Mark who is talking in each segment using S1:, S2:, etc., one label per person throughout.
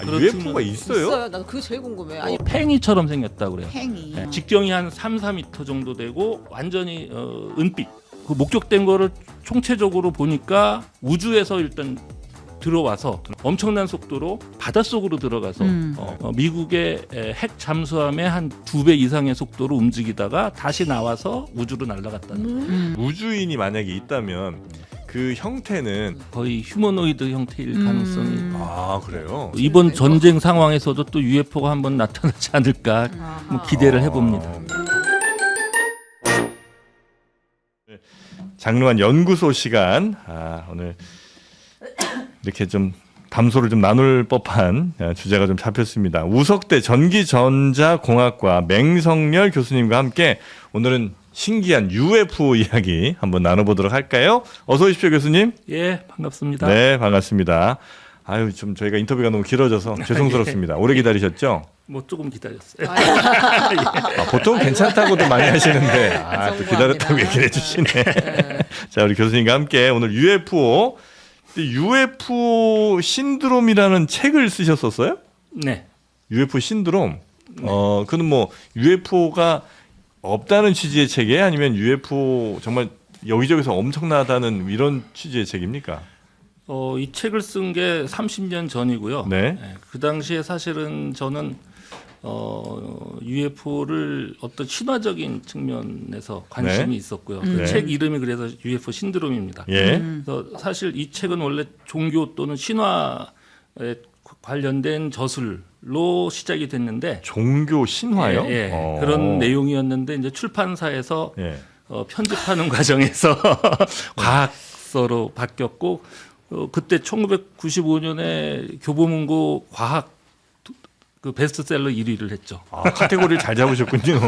S1: UFO가 있어요?
S2: 있어요. 나도 그게 제일 궁금해. 아니
S3: 팽이처럼 생겼다고 그래요.
S2: 팽이.
S3: 네, 직경이 한 3, 4m 정도 되고 완전히 은빛. 그 목격된 거를 총체적으로 보니까 우주에서 일단 들어와서 엄청난 속도로 바닷속으로 들어가서 미국의 핵 잠수함의 한 2배 이상의 속도로 움직이다가 다시 나와서 우주로 날아갔다는 거예요.
S1: 우주인이 만약에 있다면 그 형태는
S3: 거의 휴머노이드 형태일 가능성이
S1: 그래요?
S3: 이번 전쟁 상황에서도 또 UFO가 한번 나타나지 않을까 뭐 기대를 해봅니다.
S1: 장르한 연구소 시간. 오늘 이렇게 좀 담소를 좀 나눌 법한 주제가 좀 잡혔습니다. 우석대 전기전자공학과 맹성렬 교수님과 함께 오늘은 신기한 UFO 이야기 한번 나눠보도록 할까요? 어서 오십시오, 교수님.
S3: 예, 반갑습니다.
S1: 네, 반갑습니다. 아유, 좀 저희가 인터뷰가 너무 길어져서 죄송스럽습니다. 오래 기다리셨죠?
S3: 뭐 조금 기다렸어요.
S1: 보통 괜찮다고도 많이 하시는데 또 기다렸다고 얘기를 해주시네. 자, 우리 교수님과 함께 오늘 UFO 신드롬이라는 책을 쓰셨었어요?
S3: 네.
S1: UFO 신드롬. 그는 뭐 UFO가 없다는 취지의 책이에요? 아니면 UFO 정말 여기저기서 엄청나다는 이런 취지의 책입니까?
S3: 이 책을 쓴 게 30년 전이고요.
S1: 네.
S3: 그 당시에 사실은 저는 UFO를 어떤 신화적인 측면에서 관심이
S1: 네.
S3: 있었고요.
S1: 네.
S3: 그 책 이름이 그래서 UFO 신드롬입니다.
S1: 예.
S3: 그래서 사실 이 책은 원래 종교 또는 신화에 관련된 저술로 시작이 됐는데
S1: 종교 신화요?
S3: 예, 그런 내용이었는데 이제 출판사에서
S1: 예.
S3: 편집하는 과정에서 과학서로 바뀌었고 그때 1995년에 교보문고 과학 그 베스트셀러 1위를 했죠.
S1: 카테고리를 잘 잡으셨군요.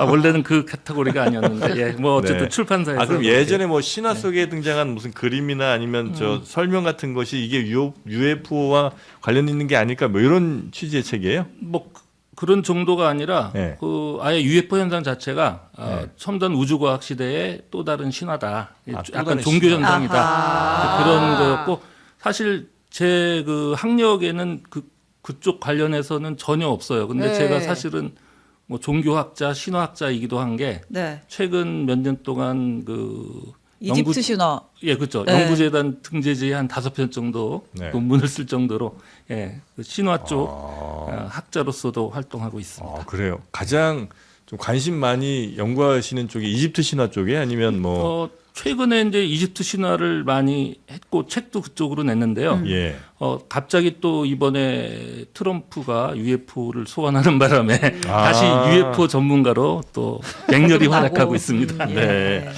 S3: 원래는 그 카테고리가 아니었는데 뭐 어쨌든
S1: 네.
S3: 출판사에서
S1: 그럼 예전에 뭐 신화 속에 등장한 무슨 그림이나 아니면 저 설명 같은 것이 이게 UFO와 관련 있는 게 아닐까 뭐 이런 취지의 책이에요?
S3: 뭐 그런 정도가 아니라
S1: 네.
S3: 그 아예 UFO 현상 자체가
S1: 네.
S3: 첨단 우주과학 시대의 또 다른 신화다.
S1: 또
S3: 약간
S1: 다른
S3: 종교
S1: 신화.
S3: 현상이다. 그런 거였고 사실 제 그 학력에는 그쪽 관련해서는 전혀 없어요. 근데
S2: 네.
S3: 제가 사실은 뭐 종교학자, 신화학자이기도 한 게
S4: 네.
S3: 최근 몇 년 동안 그
S4: 이집트 신화.
S3: 예, 그렇죠.
S4: 네.
S3: 연구재단 등재지에 한 5편 정도
S1: 네.
S3: 논문을 쓸 정도로 그 신화 쪽 학자로서도 활동하고 있습니다.
S1: 그래요. 가장 좀 관심 많이 연구하시는 쪽이 이집트 신화 쪽에 아니면 뭐
S3: 최근에 이제 이집트 신화를 많이 했고 책도 그쪽으로 냈는데요.
S1: 예.
S3: 갑자기 또 이번에 트럼프가 UFO를 소환하는 바람에 다시 UFO 전문가로 또 맹렬히 활약하고 있습니다.
S1: 네.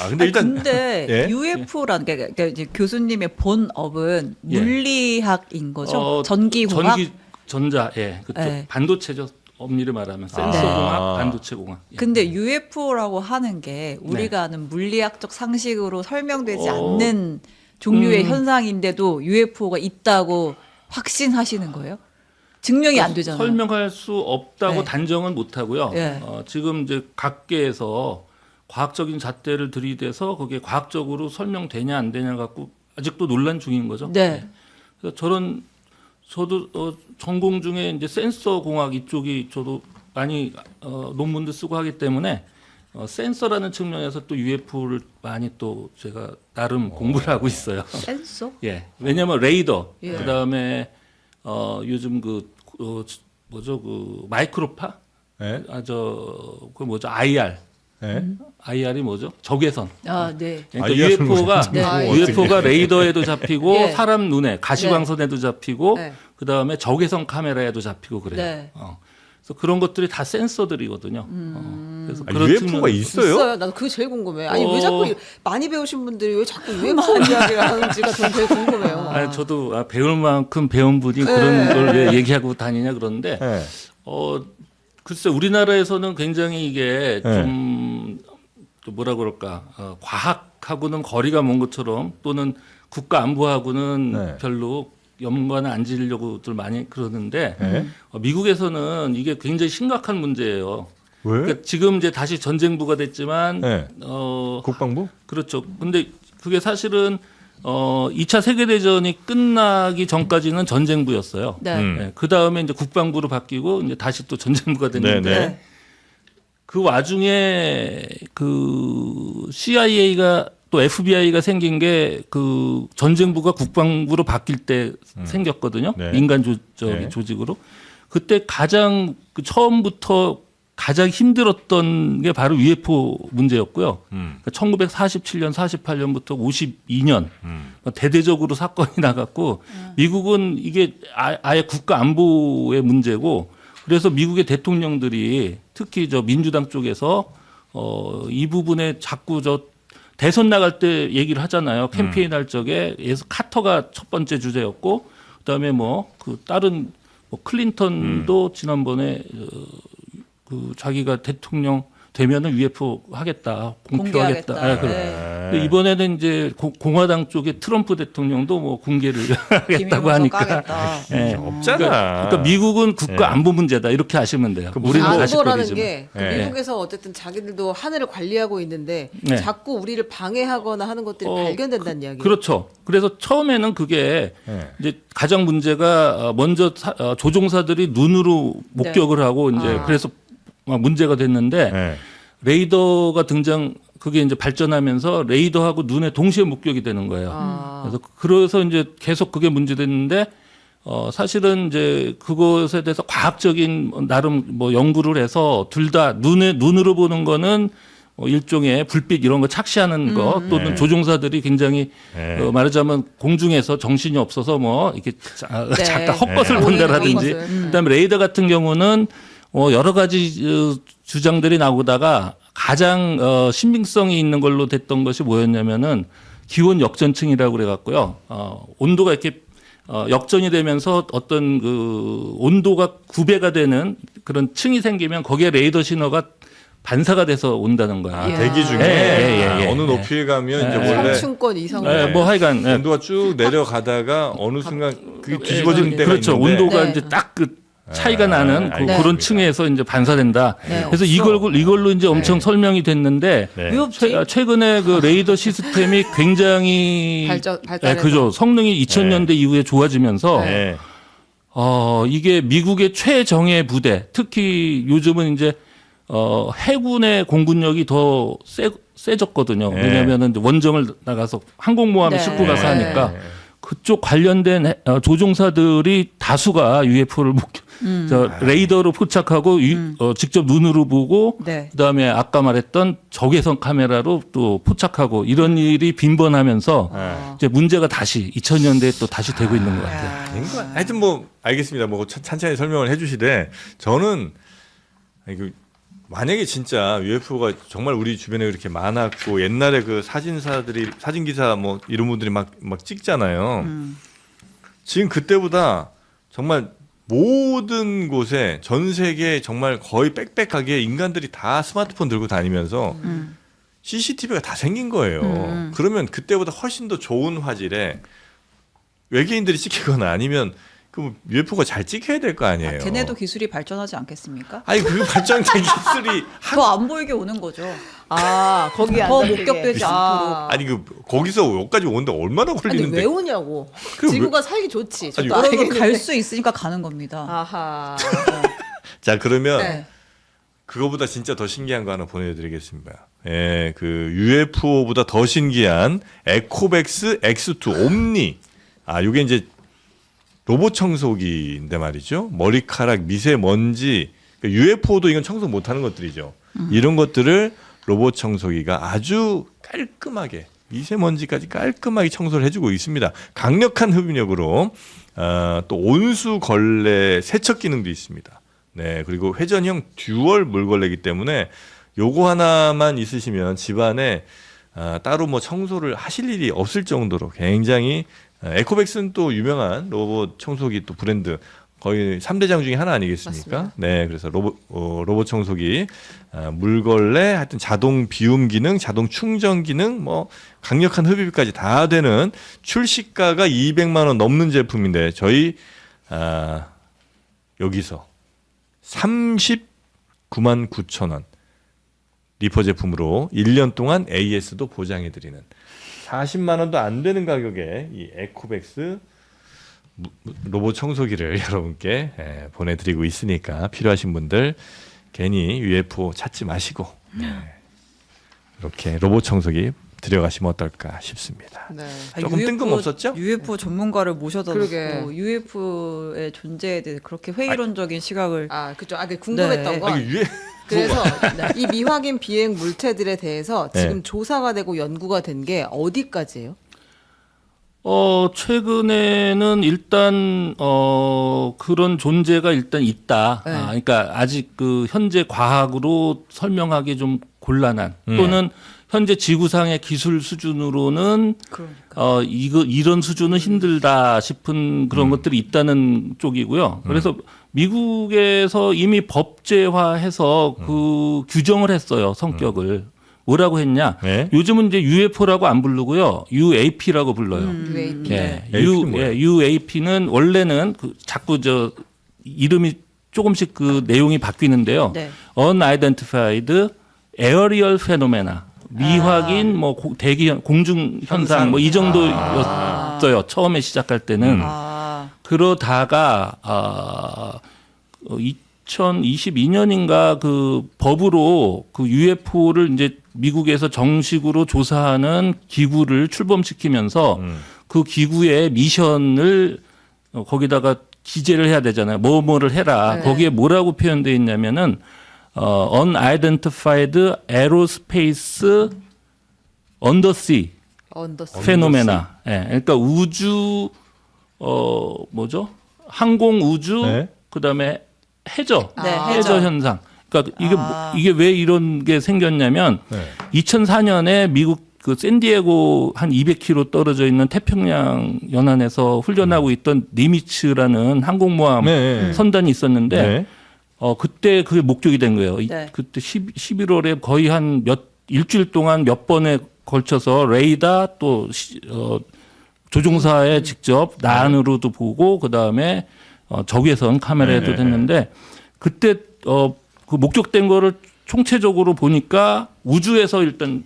S1: 근데 일단
S4: 근데
S1: 예?
S4: UFO라는 게 그러니까 이제 교수님의 본업은
S3: 예.
S4: 물리학인 거죠? 전기공학.
S3: 전자, 그쪽
S4: 네.
S3: 반도체죠. 엄밀히 말하면 센서공학, 반도체공학. 예.
S4: 근데 UFO라고 하는 게 우리가 아는 물리학적 상식으로 설명되지 않는 종류의 현상인데도 UFO가 있다고 확신하시는 거예요? 증명이 안 되잖아요.
S3: 설명할 수 없다고
S4: 네.
S3: 단정은 못 하고요.
S4: 네.
S3: 지금 이제 각계에서 과학적인 잣대를 들이대서 그게 과학적으로 설명되냐 안 되냐 갖고 아직도 논란 중인 거죠.
S4: 네.
S3: 그래서 저도 전공 중에 이제 센서 공학 이쪽이 저도 많이 논문도 쓰고 하기 때문에 센서라는 측면에서 또 UFO를 많이 또 제가 나름 공부를 하고 있어요.
S4: 센서?
S3: 예. 왜냐하면 레이더,
S4: 예.
S3: 그다음에 요즘 뭐죠 그 마이크로파,
S1: 예?
S3: 그 뭐죠 IR.
S1: 예?
S3: IR이 뭐죠? 적외선.
S4: 네.
S3: 그러니까
S1: IR 는
S3: UFO가 레이더에도 잡히고
S4: 예.
S3: 사람 눈에 가시광선에도 잡히고
S4: 네.
S3: 그다음에 적외선 카메라에도 잡히고 그래요.
S4: 네.
S3: 그래서 그런 것들이 다 센서들이거든요. 그래서 그런
S1: UFO가
S3: 측면에서-
S1: 있어요?
S2: 나도 그게 제일 궁금해. 아니 왜 자꾸 많이 배우신 분들이 왜 자꾸 UFO 이야기를 하는지가 전 되게 궁금해요.
S3: 저도 배울 만큼 배운 분이 그런 걸 왜 얘기하고 다니냐 그러는데
S1: 예.
S3: 글쎄 우리나라에서는 굉장히 이게
S1: 네.
S3: 좀 뭐라 그럴까 과학하고는 거리가 먼 것처럼 또는 국가 안보하고는
S1: 네.
S3: 별로 연관을 안 지으려고들 많이 그러는데
S1: 네.
S3: 미국에서는 이게 굉장히 심각한 문제예요.
S1: 왜?
S3: 그러니까 지금 이제 다시 전쟁부가 됐지만
S1: 네. 국방부?
S3: 그렇죠. 근데 그게 사실은 2차 세계대전이 끝나기 전까지는 전쟁부였어요.
S4: 네.
S3: 네, 그 다음에 이제 국방부로 바뀌고 이제 다시 또 전쟁부가 됐는데
S1: 네네.
S3: 그 와중에 그 CIA가 또 FBI가 생긴 게 그 전쟁부가 국방부로 바뀔 때 생겼거든요.
S1: 네.
S3: 민간
S1: 네.
S3: 조직으로. 그때 가장 그 처음부터 가장 힘들었던 게 바로 UFO 문제였고요. 그러니까 1947년, 48년부터 52년 대대적으로 사건이 나갔고 미국은 이게 아예 국가 안보의 문제고 그래서 미국의 대통령들이 특히 저 민주당 쪽에서 이 부분에 자꾸 저 대선 나갈 때 얘기를 하잖아요. 캠페인 할 적에 예서 카터가 첫 번째 주제였고 그다음에 뭐 그 다른 뭐 클린턴도 지난번에 그 자기가 대통령 되면은 UFO 하겠다, 공표하겠다.
S4: 공개하겠다.
S3: 그래.
S4: 네.
S3: 근데 이번에는 이제 공화당 쪽에 트럼프 대통령도 뭐 공개를 하겠다고 하니까.
S4: 까겠다.
S3: 예.
S1: 없잖아.
S3: 그러니까 미국은 국가 안보 문제다 이렇게 하시면 돼요.
S1: 그
S3: 우리는
S2: 안보라는
S3: 가십거리지만.
S2: 게
S1: 네.
S2: 미국에서 어쨌든 자기들도 하늘을 관리하고 있는데
S3: 네.
S2: 자꾸 우리를 방해하거나 하는 것들이 발견된다는 이야기.
S3: 그렇죠. 그래서 처음에는 그게
S1: 네.
S3: 이제 가장 문제가 먼저 조종사들이 눈으로 목격을 하고 이제
S2: 아.
S3: 그래서 문제가 됐는데
S1: 네.
S3: 레이더가 그게 이제 발전하면서 레이더하고 눈에 동시에 목격이 되는 거예요.
S2: 아.
S3: 그래서 이제 계속 그게 문제됐는데 사실은 이제 그것에 대해서 과학적인 나름 뭐 연구를 해서 둘 다 눈으로 보는 거는 일종의 불빛 이런 거 착시하는 거 또는
S1: 네.
S3: 조종사들이 굉장히
S1: 네.
S3: 말하자면 공중에서 정신이 없어서 뭐 이렇게
S4: 네.
S3: 잠깐 헛것을
S1: 네.
S3: 본다라든지
S2: 헛것을.
S3: 그다음에 레이더 같은 경우는 여러 가지 주장들이 나오다가 가장 신빙성이 있는 걸로 됐던 것이 뭐였냐면은 기온 역전층이라고 그래갖고요. 온도가 이렇게 역전이 되면서 어떤 그 온도가 9배가 되는 그런 층이 생기면 거기에 레이더 신호가 반사가 돼서 온다는 거야.
S1: 아,
S2: 이야.
S1: 대기 중에
S3: 예.
S1: 어느 높이에 가면 이제 원래
S2: 성층권 이상.
S1: 네.
S3: 뭐 하여간
S1: 온도가 쭉 내려가다가 어느 순간 그게 뒤집어지는 때가
S3: 그렇죠.
S1: 있는데
S3: 온도가
S2: 네.
S3: 이제 딱 그 차이가 나는
S1: 알겠습니다.
S3: 그런 층에서 이제 반사된다.
S2: 네.
S3: 그래서 이걸로 이제 엄청 설명이 됐는데
S1: 네.
S4: 왜 없지?
S3: 최근에 그 레이더 시스템이 굉장히
S2: 발달해서.
S3: 그죠. 성능이 2000년대 이후에 좋아지면서
S1: 네.
S3: 이게 미국의 최정예 부대, 특히 요즘은 이제 해군의 공군력이 더 세졌거든요.
S1: 네.
S3: 왜냐하면 원정을 나가서 항공모함에
S4: 네.
S3: 싣고 가서
S2: 네.
S3: 하니까 그쪽 관련된 조종사들이 다수가 UFO를 레이더로 포착하고 직접 눈으로 보고
S4: 네.
S3: 그다음에 아까 말했던 적외선 카메라로 또 포착하고 이런 일이 빈번하면서 이제 문제가 다시 2000년대에 또 다시 되고 있는 것 같아요.
S1: 아닌가? 하여튼 뭐 알겠습니다. 뭐 찬찬히 설명을 해주시되 저는 만약에 진짜 UFO가 정말 우리 주변에 이렇게 많았고 옛날에 그 사진사들이 사진 기사 뭐 이런 분들이 막 찍잖아요. 지금 그때보다 정말 모든 곳에 전 세계 정말 거의 빽빽하게 인간들이 다 스마트폰 들고 다니면서 CCTV가 다 생긴 거예요. 그러면 그때보다 훨씬 더 좋은 화질에 외계인들이 찍히거나 아니면 그 UFO가 잘 찍혀야 될 거 아니에요.
S4: 걔네도 기술이 발전하지 않겠습니까?
S1: 아니 그 발전된 기술이
S4: 더 안 보이게 오는 거죠.
S2: 거기
S4: 더
S2: 안
S4: 목격되지 않도록.
S1: 아니 그 거기서 여기까지 오는데 얼마나
S2: 아니
S1: 걸리는데?
S2: 왜 오냐고.
S1: 그
S2: 지구가 살기 좋지.
S1: 아니,
S2: 저도
S4: 여러분
S2: 알겠는데.
S4: 갈 수 있으니까 가는 겁니다.
S2: 아하.
S1: 자 그러면
S2: 네.
S1: 그거보다 진짜 더 신기한 거 하나 보내드리겠습니다. 예, 그 UFO보다 더 신기한 에코백스 X2 옴니. 요게 이제 로봇 청소기인데 말이죠. 머리카락, 미세먼지, 그러니까 UFO도 이건 청소 못하는 것들이죠. 이런 것들을 로봇 청소기가 아주 깔끔하게 미세먼지까지 깔끔하게 청소를 해주고 있습니다. 강력한 흡입력으로 또 온수 걸레 세척 기능도 있습니다. 네, 그리고 회전형 듀얼 물걸레이기 때문에 요거 하나만 있으시면 집안에 따로 뭐 청소를 하실 일이 없을 정도로 굉장히 에코백스는 또 유명한 로봇 청소기 또 브랜드 거의 3대장 중에 하나 아니겠습니까?
S2: 맞습니다.
S1: 네, 그래서 로봇 청소기, 물걸레, 하여튼 자동 비움 기능, 자동 충전 기능, 뭐 강력한 흡입까지 다 되는 출시가가 200만 원 넘는 제품인데 저희 여기서 39만 9천 원 리퍼 제품으로 1년 동안 AS도 보장해드리는 40만 원도 안 되는 가격에 이 에코백스 로봇 청소기를 여러분께 보내드리고 있으니까 필요하신 분들 괜히 UFO 찾지 마시고 이렇게 로봇 청소기 들여가시면 어떨까 싶습니다.
S2: 네.
S1: 조금 뜬금없었죠?
S4: UFO 전문가를 모셔다
S2: 그러게.
S4: 놓고 UFO의 존재에 대해 그렇게 회의론적인 시각을
S2: 그죠. 그 궁금했던
S4: 네.
S2: 건
S1: 이게
S2: 그래서 이 미확인 비행 물체들에 대해서 지금
S1: 네.
S2: 조사가 되고 연구가 된 게 어디까지예요?
S3: 최근에는 일단 그런 존재가 일단 있다.
S2: 네.
S3: 그러니까 아직 그 현재 과학으로 설명하기 좀 곤란한 또는 현재 지구상의 기술 수준으로는
S4: 그러니까.
S3: 이런 수준은 힘들다 싶은 그런 것들이 있다는 쪽이고요. 그래서 미국에서 이미 법제화해서 그 규정을 했어요. 성격을. 뭐라고 했냐?
S1: 네.
S3: 요즘은 이제 UFO라고 안 부르고요. UAP라고 불러요.
S2: UAP.
S3: 예,
S1: AP는 뭐예요?
S3: UAP는 원래는 자꾸 이름이 조금씩 그 내용이 바뀌는데요.
S4: 네.
S3: Unidentified Aerial Phenomena, 미확인 뭐 대기 공중 현상 뭐 이 정도였어요. 처음에 시작할 때는. 그러다가 2022년인가 그 법으로 그 UFO를 이제 미국에서 정식으로 조사하는 기구를 출범시키면서 그 기구의 미션을 거기다가 기재를 해야 되잖아요. 뭐를 해라.
S2: 네.
S3: 거기에 뭐라고 표현되어 있냐면은 unidentified aerospace undersea phenomena. 예. 그러니까 우주 뭐죠? 항공 우주
S1: 네.
S3: 그다음에 해저
S4: 네,
S3: 해저 현상. 그러니까 이게 왜 이런 게 생겼냐면 2004년에 미국 그 샌디에고 한 200km 떨어져 있는 태평양 연안에서 훈련하고 있던 니미츠라는 항공모함
S1: 네.
S3: 선단이 있었는데
S1: 네.
S3: 그때 그게 목격이 된 거예요.
S4: 네.
S3: 그때 11월에 거의 한 일주일 동안 몇 번에 걸쳐서 레이더 또 조종사에 직접 난으로도 보고 그다음에 적외선 카메라에도
S1: 네.
S3: 됐는데 그때 그 목격된 거를 총체적으로 보니까 우주에서 일단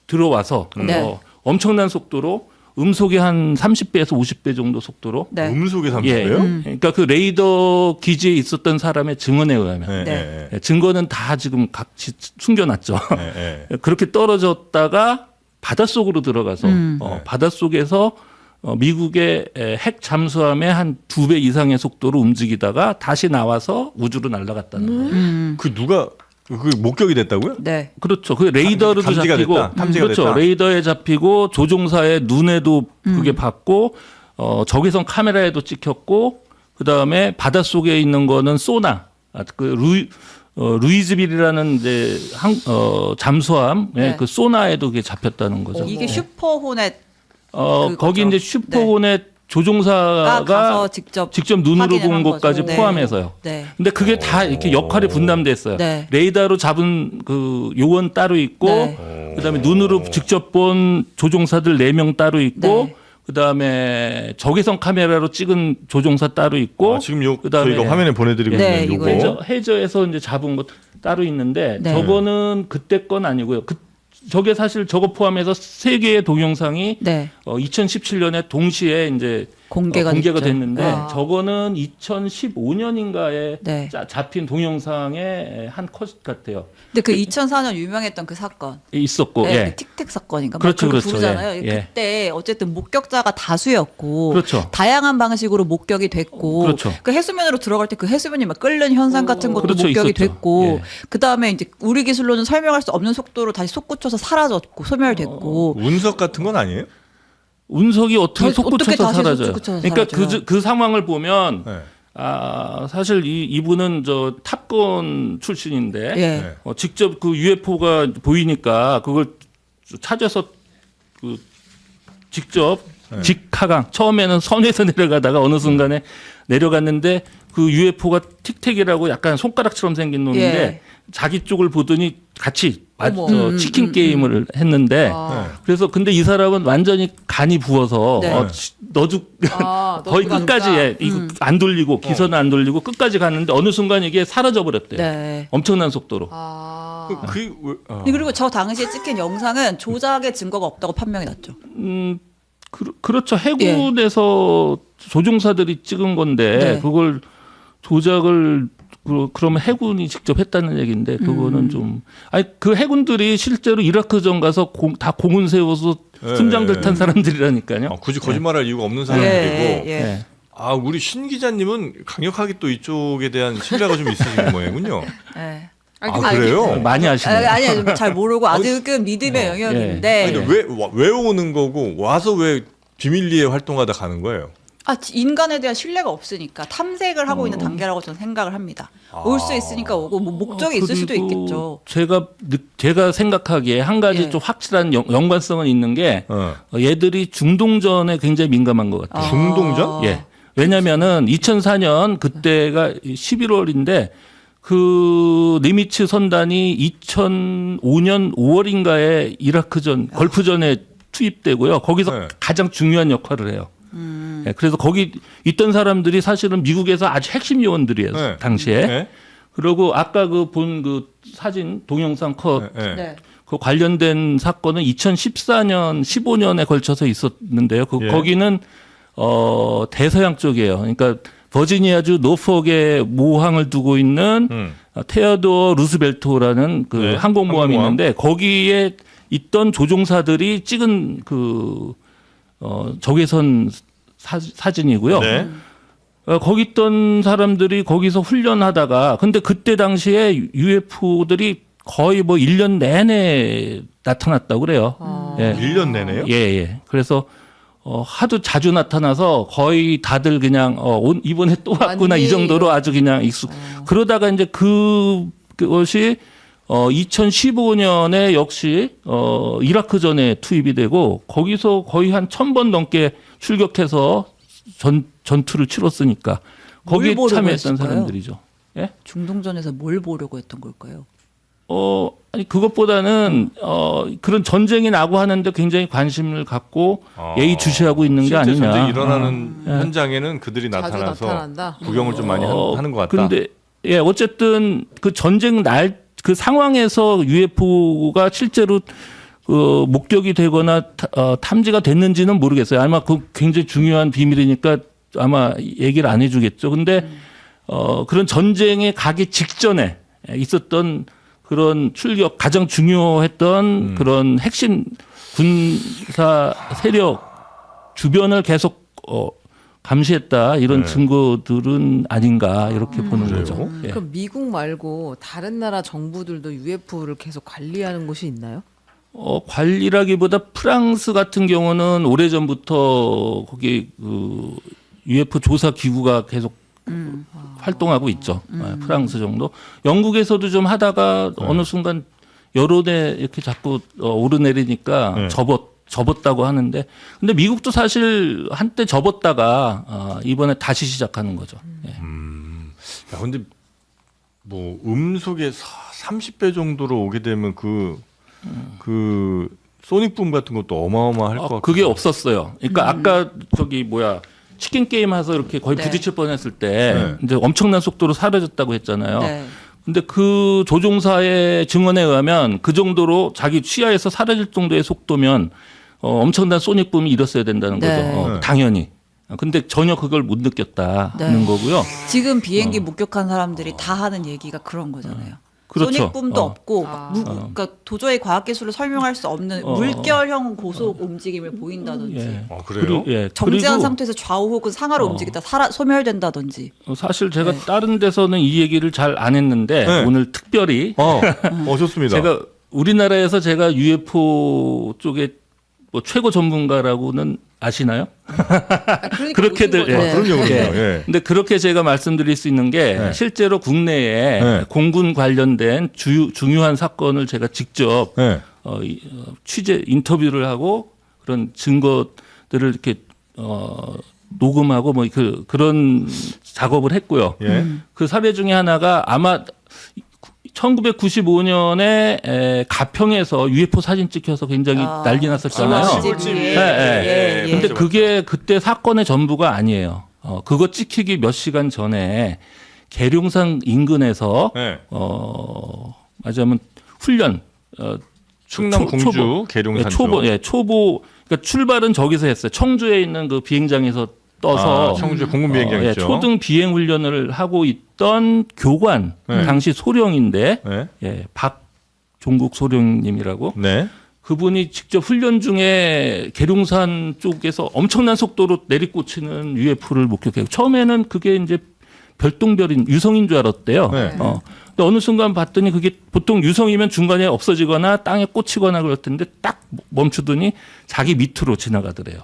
S3: 들어와서
S4: 네.
S3: 엄청난 속도로 음속의 한 30배에서 50배 정도 속도로
S4: 네.
S1: 음속에
S3: 예.
S1: 삼수예요?
S3: 그러니까 그 레이더 기지에 있었던 사람의 증언에 의하면
S4: 네.
S3: 증거는 다 지금 각지 숨겨놨죠.
S1: 네.
S3: 그렇게 떨어졌다가 바닷속으로 들어가서 바닷속에서 미국의 핵 잠수함의 한 2배 이상의 속도로 움직이다가 다시 나와서 우주로 날아갔다는 거예요.
S1: 그 누가 그 목격이 됐다고요?
S4: 네.
S3: 그렇죠. 그 레이더로도
S1: 감지가
S3: 잡히고,
S1: 됐다. 탐지가
S3: 그렇죠.
S1: 됐다.
S3: 레이더에 잡히고 조종사의 눈에도 그게 봤고, 적외선 카메라에도 찍혔고, 그 다음에 바닷속에 있는 거는 소나, 루이즈빌이라는 이제 잠수함,
S4: 네.
S3: 그 소나에도 그게 잡혔다는 거죠.
S4: 이게 슈퍼호넷
S3: 거기 이제 슈퍼호넷 조종사가
S4: 가서 직접
S3: 눈으로
S4: 확인을
S3: 본
S4: 한
S3: 것까지
S4: 거죠.
S3: 포함해서요.
S4: 네.
S3: 근데 그게 다 이렇게 역할이 분담됐어요.
S4: 네.
S3: 레이더로 잡은 그 요원 따로 있고,
S4: 네.
S3: 그다음에 눈으로 직접 본 조종사들 4명 따로 있고,
S4: 네.
S3: 그다음에 적외선 카메라로 찍은 조종사 따로 있고,
S1: 지금
S3: 그다음에
S1: 저희가 화면에 보내드리고
S4: 네,
S1: 있는 요거.
S4: 이거예요.
S3: 해저에서 이제 잡은 거 따로 있는데
S4: 네.
S3: 저거는 그때 건 아니고요. 저게 사실 저거 포함해서 3개의 동영상이
S4: 네.
S3: 2017년에 동시에 이제
S4: 공개가 됐죠.
S3: 됐는데
S4: 아.
S3: 저거는 2015년인가에
S4: 네.
S3: 잡힌 동영상의 한 컷 같아요.
S4: 근데 그 2004년 유명했던 그 사건.
S3: 있었고,
S4: 네,
S3: 예.
S4: 그 틱택 사건인가? 막
S3: 그렇죠,
S4: 그렇게
S3: 그렇죠.
S4: 부르잖아요.
S3: 예, 예.
S4: 그때 어쨌든 목격자가 다수였고,
S3: 그렇죠.
S4: 다양한 방식으로 목격이 됐고,
S3: 그렇죠.
S4: 그 해수면으로 들어갈 때 그 해수면이 막 끓는 현상 같은 것도
S3: 그렇죠,
S4: 목격이
S3: 있었죠.
S4: 됐고,
S3: 예.
S4: 그 다음에 이제 우리 기술로는 설명할 수 없는 속도로 다시 솟구쳐서 사라졌고, 소멸됐고,
S1: 운석 같은 건 아니에요?
S3: 운석이 어떻게
S4: 어떻게
S3: 솟구쳐서
S4: 다시
S3: 사라져요.
S4: 솟구쳐서
S3: 그러니까
S4: 사라져요?
S3: 그 상황을 보면
S1: 네.
S3: 사실 이분은 저 탑건 출신인데
S4: 예.
S3: 직접 그 UFO가 보이니까 그걸 찾아서 그 직접 직하강 처음에는 선에서 내려가다가 어느 순간에 내려갔는데 그 UFO가 틱택이라고 약간 손가락처럼 생긴 놈인데
S4: 예.
S3: 자기 쪽을 보더니 같이
S2: 어머.
S3: 치킨 게임을 했는데
S2: 아.
S3: 그래서 근데 이 사람은 완전히 간이 부어서
S4: 네.
S3: 너도
S2: 아,
S3: 거의
S2: 너도
S3: 끝까지
S2: 가니까.
S3: 해. 이거 안 돌리고 기선은 안 돌리고 끝까지 갔는데 어느 순간 이게 사라져 버렸대요.
S4: 네.
S3: 엄청난 속도로.
S2: 아.
S4: 그리고 저 당시에 찍힌 영상은 조작의 증거가 없다고 판명이 났죠.
S3: 그렇죠. 해군에서 조종사들이 찍은 건데
S4: 네.
S3: 그걸 조작을 그러면 해군이 직접 했다는 얘기인데 그거는 좀 아니 그 해군들이 실제로 이라크전 가서 다 공은 세워서
S1: 예,
S3: 순장들
S1: 예.
S3: 탄 사람들이라니까요.
S1: 굳이 거짓말할 이유가 없는 사람들이고.
S2: 예, 예.
S3: 네.
S1: 아, 우리 신 기자님은 강력하게 또 이쪽에 대한 신뢰가 좀 있으신 모양이군요.
S4: 네.
S1: 아, 그래요?
S3: 많이 아시네요.
S4: 아니 잘 모르고 아직은 믿음의 영역인데.
S1: 아니, 근데 왜 오는 거고 와서 왜 비밀리에 활동하다 가는 거예요?
S4: 인간에 대한 신뢰가 없으니까 탐색을 하고 있는 단계라고 저는 생각을 합니다. 올 수 있으니까 오고 뭐 목적이 있을 수도
S3: 그리고
S4: 있겠죠.
S3: 제가 생각하기에 한 가지
S4: 예.
S3: 좀 확실한 연관성은 있는 게 얘들이 중동전에 굉장히 민감한 것 같아요.
S1: 중동전?
S3: 예. 왜냐면은 2004년 그때가 11월인데 그 니미츠 선단이 2005년 5월인가에 이라크전 걸프전에 투입되고요. 거기서
S1: 네.
S3: 가장 중요한 역할을 해요. 예, 그래서 거기 있던 사람들이 사실은 미국에서 아주 핵심 요원들이에요.
S1: 네.
S3: 당시에.
S1: 네.
S3: 그리고 아까 그 본 그 사진 동영상 컷
S1: 네.
S4: 네.
S3: 그 관련된 사건은 2014년 15년에 걸쳐서 있었는데요.
S1: 예.
S3: 거기는 대서양 쪽이에요. 그러니까 버지니아주 노폭에 모항을 두고 있는 테어도어 루스벨트라는 그
S1: 네,
S3: 항공모함이
S1: 항공모함.
S3: 있는데 거기에 있던 조종사들이 찍은 그 적외선 사진이고요.
S1: 네.
S3: 거기 있던 사람들이 거기서 훈련하다가 근데 그때 당시에 UFO들이 거의 뭐 1년 내내 나타났다고 그래요. 예.
S1: 1년 내내요?
S3: 예, 예. 그래서 하도 자주 나타나서 거의 다들 그냥 이번에 또 왔구나 이 정도로 아주 그냥 그러다가 이제 그것이 2015년에 역시 이라크전에 투입이 되고 거기서 거의 한 1000번 넘게 출격해서 전투를 치렀으니까 거기에
S4: 뭘 보려고
S3: 참여했던
S4: 했을까요?
S3: 사람들이죠. 예?
S4: 중동전에서 뭘 보려고 했던 걸까요?
S3: 아니 그것보다는 그런 전쟁이 나고 하는데 굉장히 관심을 갖고 예의주시하고 있는 게
S1: 실제
S3: 아니냐.
S1: 전쟁이 일어나는 현장에는 그들이
S2: 자주
S1: 나타나서
S2: 나타난다.
S1: 구경을 좀 많이 하는 것 같다.
S3: 근데 예 어쨌든 그 전쟁 날 그 상황에서 UFO가 실제로 목격이 되거나 탐지가 됐는지는 모르겠어요. 아마 그 굉장히 중요한 비밀이니까 아마 얘기를 안 해주겠죠. 근데 그런 전쟁에 가기 직전에 있었던 그런 출격 가장 중요했던 그런 핵심 군사 세력 주변을 계속 감시했다 이런 증거들은 아닌가 이렇게 보는
S1: 그래요?
S3: 거죠. 예.
S2: 그럼 미국 말고 다른 나라 정부들도 UFO를 계속 관리하는 곳이 있나요?
S3: 관리라기보다 프랑스 같은 경우는 오래전부터 거기 그 UFO 조사 기구가 계속 활동하고 있죠. 프랑스 정도. 영국에서도 좀 하다가 어느 순간 여론에 이렇게 자꾸 오르내리니까 접었다고 하는데 근데 미국도 사실 한때 접었다가 이번에 다시 시작하는 거죠. 예.
S1: 야, 근데 뭐 음속에 30배 정도로 오게 되면 그 소닉붐 같은 것도 어마어마할 것 같고.
S3: 그게 없었어요. 그러니까 아까 저기 뭐야 치킨 게임 해서 이렇게 거의
S4: 네.
S3: 부딪힐 뻔했을 때 이제 엄청난 속도로 사라졌다고 했잖아요.
S4: 네.
S3: 근데 그 조종사의 증언에 의하면 그 정도로 자기 시야에서 사라질 정도의 속도면 엄청난 소닉붐이 일었어야 된다는 거죠.
S4: 네.
S3: 당연히. 근데 전혀 그걸 못 느꼈다는
S4: 네.
S3: 거고요.
S4: 지금 비행기 목격한 사람들이 다 하는 얘기가 그런 거잖아요.
S3: 그렇죠.
S4: 소닉붐도 없고
S2: 아.
S4: 그러니까 도저히 과학기술로 설명할 수 없는 물결형 고속 움직임을 보인다든지
S3: 예.
S1: 그래요?
S3: 예.
S4: 정지한
S3: 그리고
S4: 상태에서 좌우 혹은 상하로 움직이다 소멸된다든지.
S3: 사실 제가 다른 데서는 이 얘기를 잘 안 했는데
S1: 네.
S3: 오늘 특별히
S1: 좋습니다.
S3: 제가 우리나라에서 제가 UFO 쪽에 뭐 최고 전문가라고는 아시나요?
S2: 그러니까
S3: 그렇게들,
S2: 오신 거죠.
S3: 예.
S1: 그럼요, 그럼요.
S3: 예.
S1: 예.
S3: 근데 그렇게 제가 말씀드릴 수 있는 게
S1: 네.
S3: 실제로 국내에
S1: 네.
S3: 공군 관련된 중요한 사건을 제가 직접
S1: 네.
S3: 취재 인터뷰를 하고 그런 증거들을 이렇게 녹음하고 뭐 그런 작업을 했고요.
S1: 예.
S3: 그 사례 중에 하나가 아마 1995년에 가평에서 UFO 사진 찍혀서 굉장히 난리 났었잖아요.
S2: 꿀집
S3: 네,
S2: 위에.
S3: 네.
S2: 예, 예.
S3: 근데 그게 그때 사건의 전부가 아니에요. 그거 찍히기 몇 시간 전에 계룡산 인근에서
S1: 네.
S3: 맞아면 훈련
S1: 충남 공주
S3: 초보.
S1: 계룡산
S3: 초보 초보 그러니까 출발은 저기서 했어요. 청주에 있는 그 비행장에서 떠서
S1: 청주 공군 비행장 있죠.
S3: 초등 비행 훈련을 하고 있던 교관
S1: 네.
S3: 당시 소령인데
S1: 네.
S3: 박종국 소령님이라고
S1: 네.
S3: 그분이 직접 훈련 중에 계룡산 쪽에서 엄청난 속도로 내리꽂히는 UFO를 목격해요. 처음에는 그게 이제 별똥별인 유성인 줄 알았대요.
S1: 네.
S3: 근데 어느 순간 봤더니 그게 보통 유성이면 중간에 없어지거나 땅에 꽂히거나 그럴 텐데 딱 멈추더니 자기 밑으로 지나가더래요.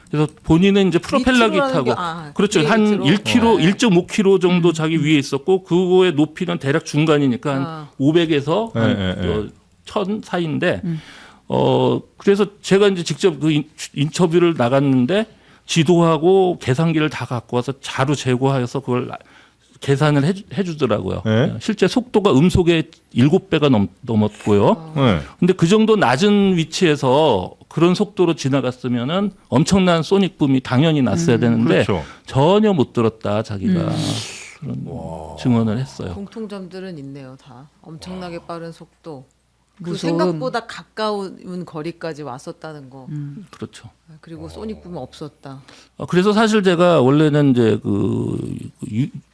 S3: 그래서 본인은 이제 프로펠러기
S2: 밑으로라는
S3: 타고
S2: 게,
S3: 그렇죠.
S2: 위에
S3: 한
S2: 밑으로?
S3: 1km, 1.5km 정도 자기 위에 있었고 그거의 높이는 대략 중간이니까 한 500에서 한 1000 사이인데 그래서 제가 이제 직접 그 인터뷰를 나갔는데 지도하고 계산기를 다 갖고 와서 자료 제고해서 그걸 계산을 해주더라고요.
S1: 네.
S3: 실제 속도가 음속의 7배가 넘었고요.
S1: 네.
S3: 근데 그 정도 낮은 위치에서 그런 속도로 지나갔으면은 엄청난 소닉붐이 당연히 났어야 되는데
S1: 그렇죠.
S3: 전혀 못 들었다 자기가 그런 증언을 했어요.
S2: 공통점들은 있네요. 다 엄청나게 빠른 속도. 그
S4: 무서움.
S2: 생각보다 가까운 거리까지 왔었다는 거.
S3: 그렇죠.
S2: 그리고 소닉붐은 없었다.
S3: 그래서 사실 제가 원래는 이제 그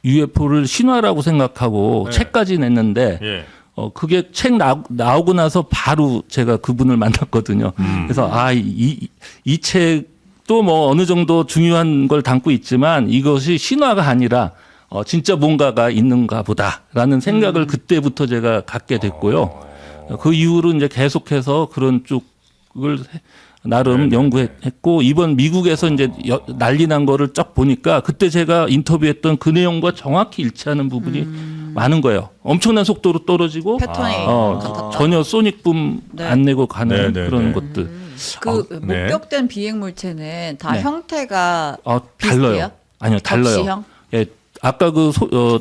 S3: UFO를 신화라고 생각하고
S1: 네.
S3: 책까지 냈는데
S1: 예.
S3: 그게 책 나오고 나서 바로 제가 그분을 만났거든요. 그래서 이 책도 뭐 어느 정도 중요한 걸 담고 있지만 이것이 신화가 아니라 진짜 뭔가가 있는가 보다라는 생각을 그때부터 제가 갖게 됐고요. 그 이후로 이제 계속해서 그런 쪽을 나름 연구했고 이번 미국에서 이제 난리 난 거를 쫙 보니까 그때 제가 인터뷰했던 그 내용과 정확히 일치하는 부분이 많은 거예요. 엄청난 속도로 떨어지고
S4: 패턴이
S3: 전혀 소닉붐
S4: 네.
S3: 안 내고 가는
S1: 네, 네,
S3: 그런
S1: 네.
S3: 것들.
S4: 그
S1: 네.
S4: 목격된 비행 물체는 다
S3: 네.
S4: 형태가
S3: 달라요.
S4: 비슷해요?
S3: 아니요, 달라요.
S4: 접시형?
S3: 예, 아까 그